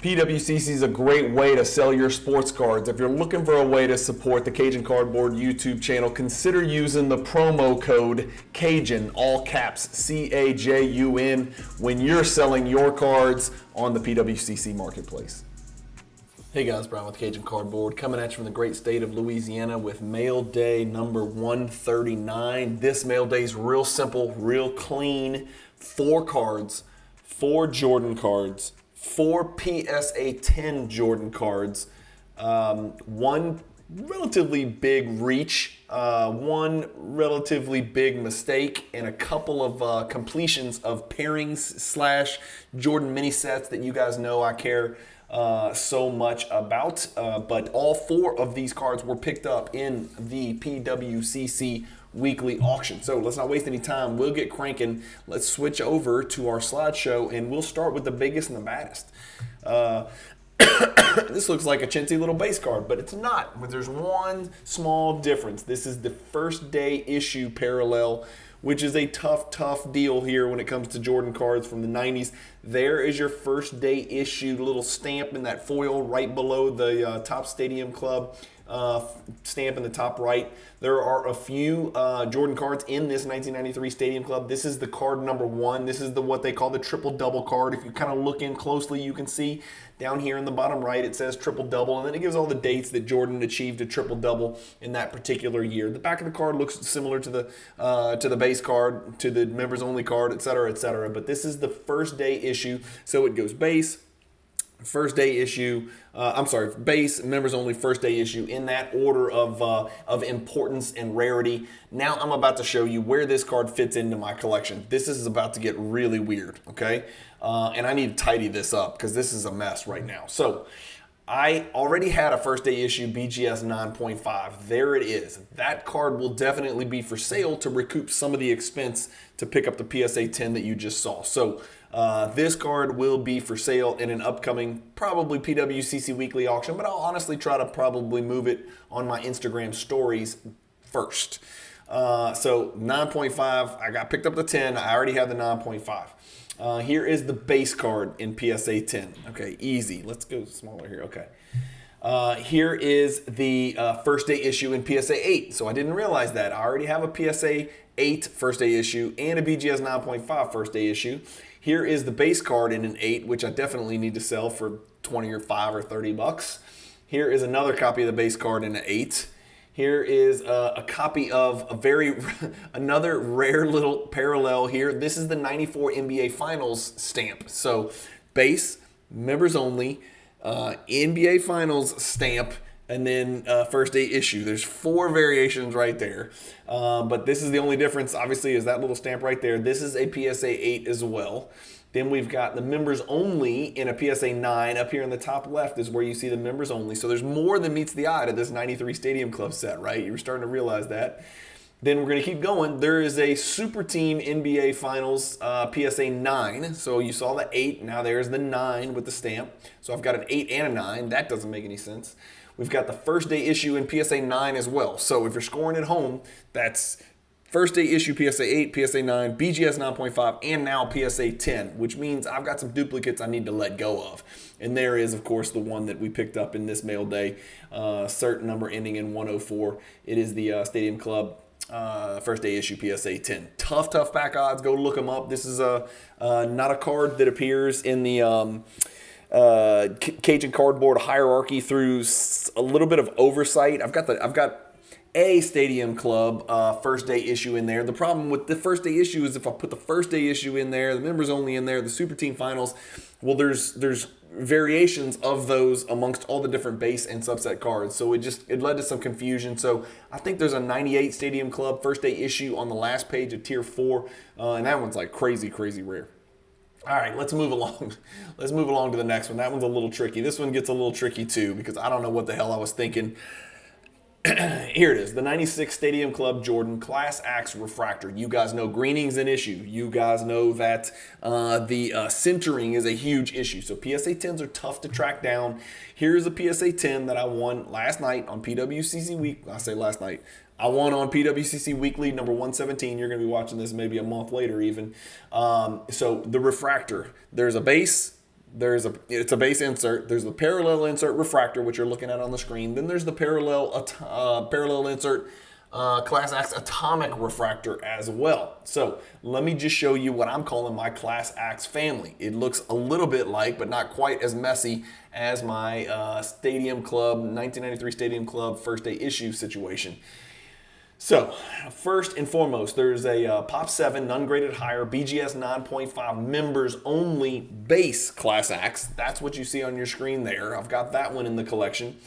PWCC is a great way to sell your sports cards. If you're looking for a way to support the Cajun Cardboard YouTube channel, consider using the promo code Cajun, all caps, C-A-J-U-N, when you're selling your cards on the PWCC marketplace. Hey guys, Brian with Cajun Cardboard, coming at you from the great state of Louisiana with mail day number 139. This mail day is real simple, real clean. 4 cards, 4 Jordan cards, 4 PSA 10 Jordan cards, 1 relatively big reach, 1 relatively big mistake, and a couple of completions of pairings / Jordan mini sets that you guys know I care so much about. But all 4 of these cards were picked up in the PWCC weekly auction. So let's not waste any time. We'll get cranking. Let's switch over to our slideshow and we'll start with the biggest and the baddest. This looks like a chintzy little base card, but it's not. But there's one small difference. This is the first day issue parallel, which is a tough deal here when it comes to Jordan cards from the 90s. There is your first day issue little stamp in that foil right below the top Stadium Club stamp in the top right. There are a few Jordan cards in this 1993 Stadium Club. This is the card number 1. This is what they call the triple-double card. If you kind of look in closely, you can see down here in the bottom right, it says triple-double, and then it gives all the dates that Jordan achieved a triple-double in that particular year. The back of the card looks similar to the base card, to the members-only card, etc., etc. But this is the first day issue, so it goes base, first day issue, base, members only, first day issue, in that order of importance and rarity. Now I'm about to show you where this card fits into my collection. This is about to get really weird, okay? And I need to tidy this up because this is a mess right now. So I already had a first day issue BGS 9.5. There it is. That card will definitely be for sale to recoup some of the expense to pick up the PSA 10 that you just saw. So this card will be for sale in an upcoming, probably PWCC weekly auction, but I'll honestly try to probably move it on my Instagram stories first. So 9.5, I got picked up the 10. I already have the 9.5. Here is the base card in PSA 10. Okay, easy. Let's go smaller here. Okay. Here is the first day issue in PSA 8. So I didn't realize that. I already have a PSA 8 first day issue and a BGS 9.5 first day issue. Here is the base card in an 8, which I definitely need to sell for 20 or 5 or 30 bucks. Here is another copy of the base card in an 8. Here is a copy of another rare little parallel here. This is the 94 NBA Finals stamp. So base, members only, NBA Finals stamp, and then first day issue. There's 4 variations right there. But this is the only difference, obviously, is that little stamp right there. This is a PSA 8 as well. Then we've got the members only in a PSA 9. Up here in the top left is where you see the members only. So there's more than meets the eye to this 93 Stadium Club set, right? You're starting to realize that. Then we're going to keep going. There is a Super Team NBA Finals PSA 9. So you saw the 8. Now there's the 9 with the stamp. So I've got an 8 and a 9. That doesn't make any sense. We've got the first day issue in PSA 9 as well. So if you're scoring at home, that's first day issue PSA 8, PSA 9, BGS 9.5, and now PSA 10, which means I've got some duplicates I need to let go of. And there is, of course, the one that we picked up in this mail day, cert number ending in 104. It is the Stadium Club first day issue PSA 10. Tough pack odds. Go look them up. This is not a card that appears in the Cajun Cardboard hierarchy through a little bit of oversight. I've got a Stadium Club first day issue in there. The problem with the first day issue is if I put the first day issue in there, the members only in there, the Super Team Finals, well, there's variations of those amongst all the different base and subset cards. So it led to some confusion. So I think there's a 98 Stadium Club first day issue on the last page of tier 4. And that one's like crazy rare. All right, let's move along. Let's move along to the next one. That one's a little tricky. This one gets a little tricky too because I don't know what the hell I was thinking. Here it is, the 96 Stadium Club Jordan Class Axe Refractor. You guys know greening's an issue. You guys know that the centering is a huge issue. So PSA 10s are tough to track down. Here's a PSA 10 that I won last night on PWCC Week. I say last night. I won on PWCC Weekly number 117. You're going to be watching this maybe a month later even. So the refractor, there's a base, it's a base insert. There's the parallel insert refractor, which you're looking at on the screen. Then there's the parallel insert Class X atomic refractor as well. So let me just show you what I'm calling my Class X family. It looks a little bit like, but not quite as messy as my Stadium Club, 1993 Stadium Club first day issue situation. So, first and foremost, there's a Pop 7, non-graded higher, BGS 9.5 members only base Class X. That's what you see on your screen there. I've got that one in the collection.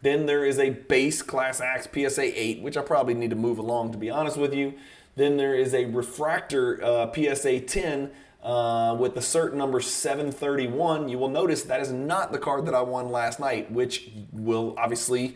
Then there is a base Class X PSA 8, which I probably need to move along, to be honest with you. Then there is a refractor PSA 10 with the cert number 731. You will notice that is not the card that I won last night, which will obviously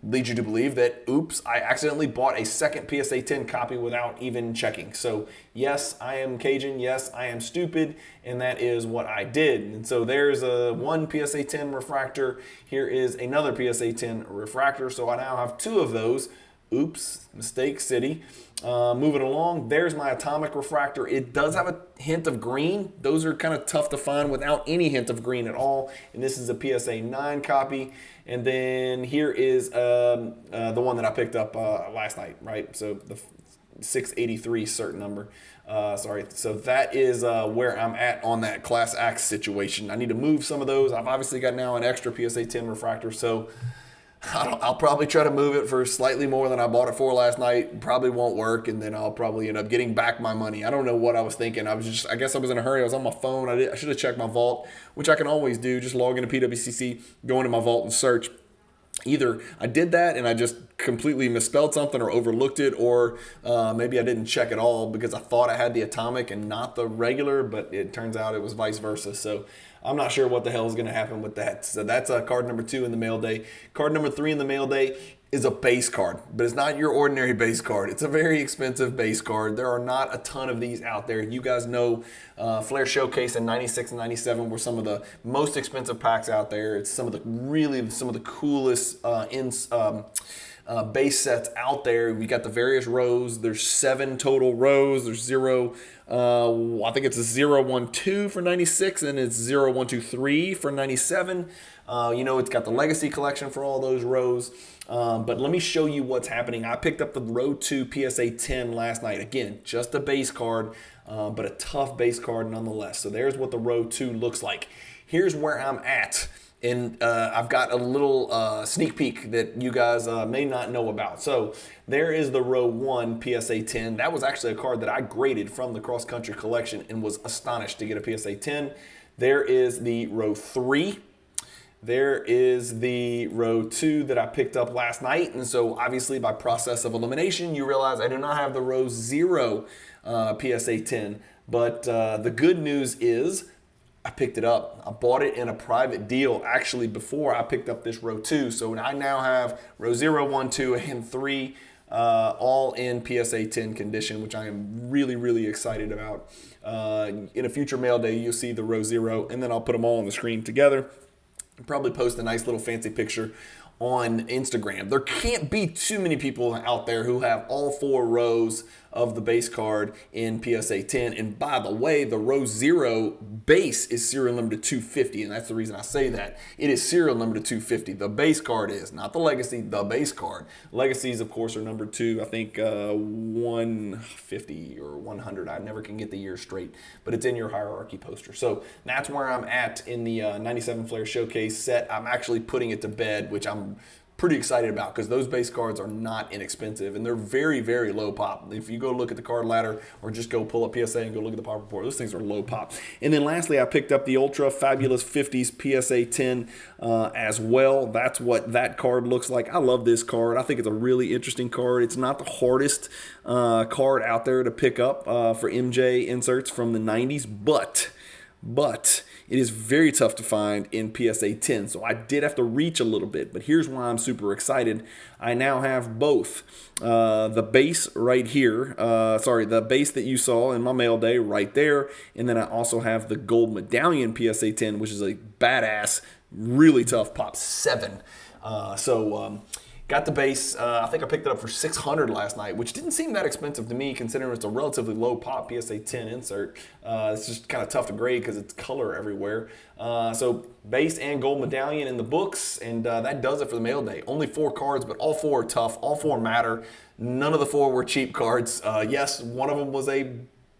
lead you to believe that, oops, I accidentally bought a second PSA 10 copy without even checking. So yes, I am Cajun, yes, I am stupid, and that is what I did. And so there's one PSA 10 refractor. Here is another PSA 10 refractor. So I now have two of those. Oops, mistake city. Moving along, there's my atomic refractor. It does have a hint of green. Those are kind of tough to find without any hint of green at all. And this is a PSA 9 copy. And then here is the one that I picked up last night, right? So the 683 cert number. Sorry. So that is where I'm at on that Class X situation. I need to move some of those. I've obviously got now an extra PSA 10 refractor. So I'll probably try to move it for slightly more than I bought it for last night. Probably won't work, and then I'll probably end up getting back my money. I don't know what I was thinking. I guess I was in a hurry. I was on my phone. I should have checked my vault, which I can always do. Just log into PWCC, go into my vault and search. Either I did that and I just completely misspelled something or overlooked it, or maybe I didn't check at all because I thought I had the atomic and not the regular, but it turns out it was vice versa. So I'm not sure what the hell is going to happen with that. So that's card number 2 in the mail day. Card number 3 in the mail day is a base card, but it's not your ordinary base card. It's a very expensive base card. There are not a ton of these out there. You guys know Flair Showcase in 96 and 97 were some of the most expensive packs out there. It's some of the coolest base sets out there. We got the various rows. There's 7 total rows. There's 0. I think it's a 0, 1, 2 for 96, and it's 0, 1, 2, 3 for 97. It's got the Legacy collection for all those rows. But let me show you what's happening. I picked up the Row 2 PSA 10 last night. Again, just a base card, but a tough base card nonetheless. So there's what the Row 2 looks like. Here's where I'm at. And I've got a little sneak peek that you guys may not know about. So there is the Row 1 PSA 10. That was actually a card that I graded from the Cross Country collection and was astonished to get a PSA 10. There is the Row 3. There is the Row 2 that I picked up last night. And so obviously by process of elimination, you realize I do not have the Row 0 PSA 10. But the good news is I picked it up. I bought it in a private deal actually before I picked up this Row 2. So I now have Row 0, 1, 2, and 3 all in PSA 10 condition, which I am really, really excited about. In a future mail day, you'll see the Row 0, and then I'll put them all on the screen together. I'll probably post a nice little fancy picture on Instagram. There can't be too many people out there who have all 4 rows of the base card in PSA 10. And by the way, the Row 0 base is serial number 250, and that's the reason I say that. It is serial number 250. The base card is, not the Legacy, the base card. Legacies, of course, are number 2, I think 150 or 100. I never can get the year straight, but it's in your hierarchy poster. So that's where I'm at in the 97 Flair Showcase set. I'm actually putting it to bed, which I'm pretty excited about because those base cards are not inexpensive and they're very, very low pop. If you go look at the card ladder or just go pull up PSA and go look at the pop report, those things are low pop. And then lastly, I picked up the Ultra Fabulous 50s PSA 10 as well. That's what that card looks like. I love this card. I think it's a really interesting card. It's not the hardest card out there to pick up for MJ inserts from the 90s, but it is very tough to find in PSA 10. So I did have to reach a little bit, but here's why I'm super excited. I now have both the base right here, the base that you saw in my mail day right there, and then I also have the gold medallion PSA 10, which is a badass, really tough pop 7. Got the base. I think I picked it up for $600 last night, which didn't seem that expensive to me considering it's a relatively low pop PSA 10 insert. It's just kind of tough to grade because it's color everywhere. So base and gold medallion in the books, and that does it for the mail day. Only 4 cards, but all 4 are tough. All 4 matter. None of the 4 were cheap cards. Yes, one of them was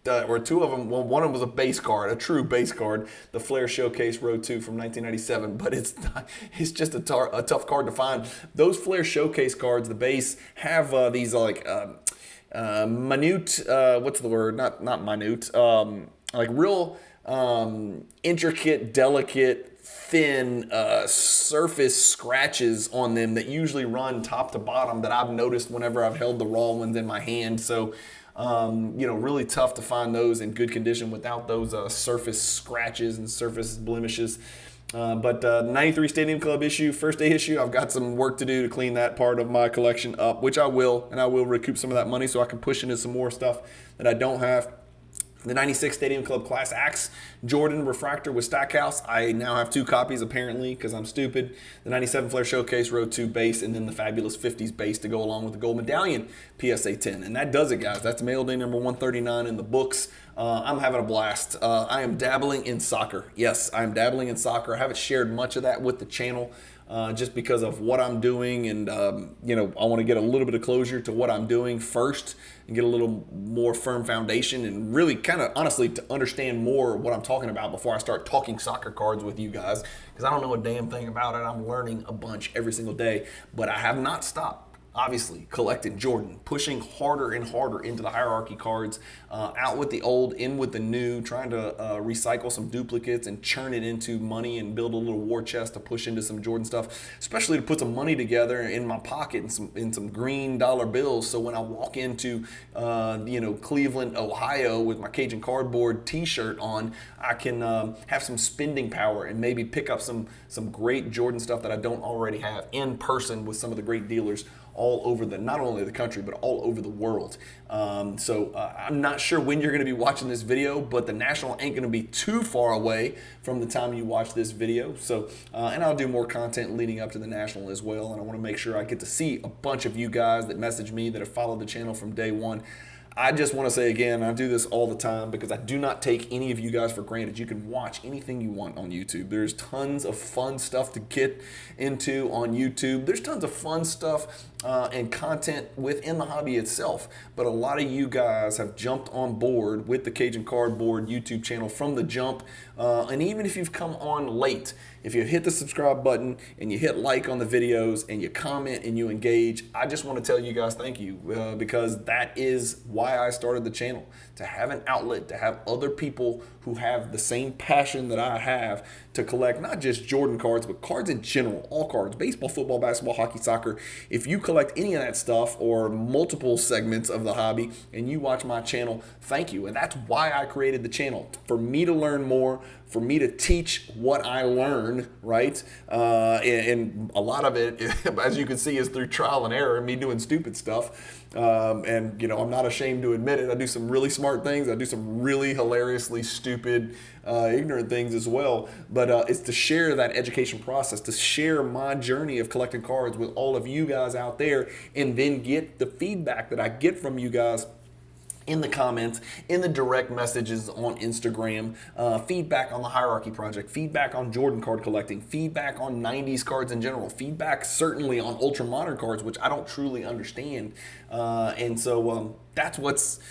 or 2 of them, well, one of them was a base card, a true base card, the Flair Showcase Row 2 from 1997, but it's just a tough card to find. Those Flair Showcase cards, the base, have these like minute, what's the word? Not minute, like real intricate, delicate, thin surface scratches on them that usually run top to bottom that I've noticed whenever I've held the raw ones in my hand. So really tough to find those in good condition without those surface scratches and surface blemishes. But 93 Stadium Club issue, first day issue, I've got some work to do to clean that part of my collection up, which I will, and I will recoup some of that money so I can push into some more stuff that I don't have. The 96 Stadium Club Class Axe Jordan Refractor with Stackhouse. I now have 2 copies apparently because I'm stupid. The 97 Flair Showcase Row 2 base, and then the fabulous 50s base to go along with the gold medallion PSA 10. And that does it, guys. That's mail day number 139 in the books. I'm having a blast. I am dabbling in soccer. Yes, I'm dabbling in soccer. I haven't shared much of that with the channel. Just because of what I'm doing, and I want to get a little bit of closure to what I'm doing first and get a little more firm foundation and really kind of honestly to understand more what I'm talking about before I start talking soccer cards with you guys, because I don't know a damn thing about it. I'm learning a bunch every single day, but I have not stopped. Obviously, collecting Jordan, pushing harder and harder into the hierarchy cards, out with the old, in with the new, trying to recycle some duplicates and churn it into money and build a little war chest to push into some Jordan stuff, especially to put some money together in my pocket and some green dollar bills. So when I walk into Cleveland, Ohio with my Cajun cardboard t-shirt on, I can have some spending power and maybe pick up some great Jordan stuff that I don't already have in person with some of the great dealers all over not only the country, but all over the world. So I'm not sure when you're gonna be watching this video, but the National ain't gonna be too far away from the time you watch this video. So, and I'll do more content leading up to the National as well. And I wanna make sure I get to see a bunch of you guys that message me that have followed the channel from day one. I just want to say again, I do this all the time because I do not take any of you guys for granted. You can watch anything you want on YouTube. There's tons of fun stuff to get into on YouTube. There's tons of fun stuff and content within the hobby itself. But a lot of you guys have jumped on board with the Cajun Cardboard YouTube channel from the jump. And even if you've come on late, if you hit the subscribe button and you hit like on the videos and you comment and you engage, I just want to tell you guys thank you because that is why I started the channel, to have an outlet, to have other people who have the same passion that I have to collect not just Jordan cards, but cards in general, all cards, baseball, football, basketball, hockey, soccer. If you collect any of that stuff or multiple segments of the hobby and you watch my channel, thank you. And that's why I created the channel, for me to learn more, for me to teach what I learn, right? And a lot of it, as you can see, is through trial and error and me doing stupid stuff. And I'm not ashamed to admit it. I do some really smart things. I do some really hilariously stupid, ignorant things as well. But it's to share that education process, to share my journey of collecting cards with all of you guys out there, and then get the feedback that I get from you guys in the comments, in the direct messages on Instagram, feedback on the Hierarchy Project, feedback on Jordan card collecting, feedback on 90s cards in general, feedback certainly on ultra modern cards, which I don't truly understand. And so that's what's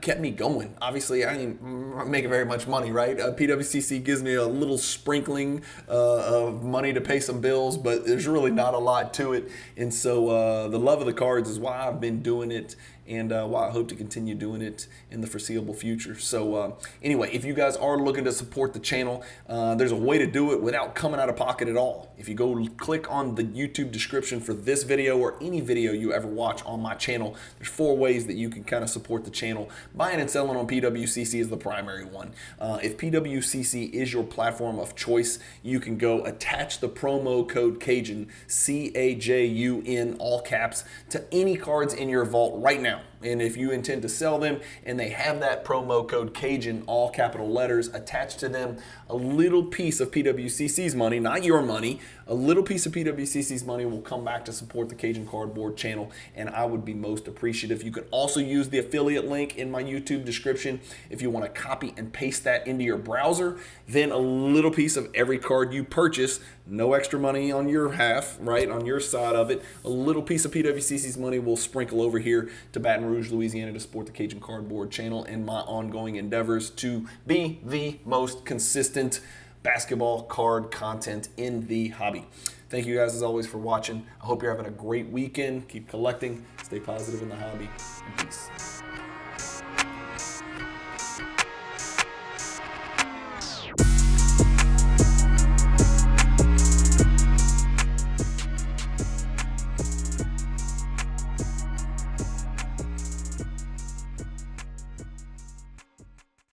kept me going. Obviously, I ain't making very much money, right? PWCC gives me a little sprinkling of money to pay some bills, but there's really not a lot to it. And so the love of the cards is why I've been doing it, and why I hope to continue doing it in the foreseeable future. So anyway, if you guys are looking to support the channel, there's a way to do it without coming out of pocket at all. If you go click on the YouTube description for this video or any video you ever watch on my channel, there's 4 ways that you can kind of support the channel. Buying and selling on PWCC is the primary one. If PWCC is your platform of choice, you can go attach the promo code Cajun, C-A-J-U-N, all caps, to any cards in your vault right now. And if you intend to sell them and they have that promo code Cajun, all capital letters, attached to them, a little piece of PWCC's money, not your money, a little piece of PWCC's money will come back to support the Cajun Cardboard channel, and I would be most appreciative. You can also use the affiliate link in my YouTube description if you want to copy and paste that into your browser. Then a little piece of every card you purchase, no extra money on your half, right, on your side of it, a little piece of PWCC's money will sprinkle over here to Baton Rouge, Louisiana to support the Cajun Cardboard channel and my ongoing endeavors to be the most consistent basketball card content in the hobby. Thank you guys as always for watching. I hope you're having a great weekend. Keep collecting, stay positive in the hobby, and peace.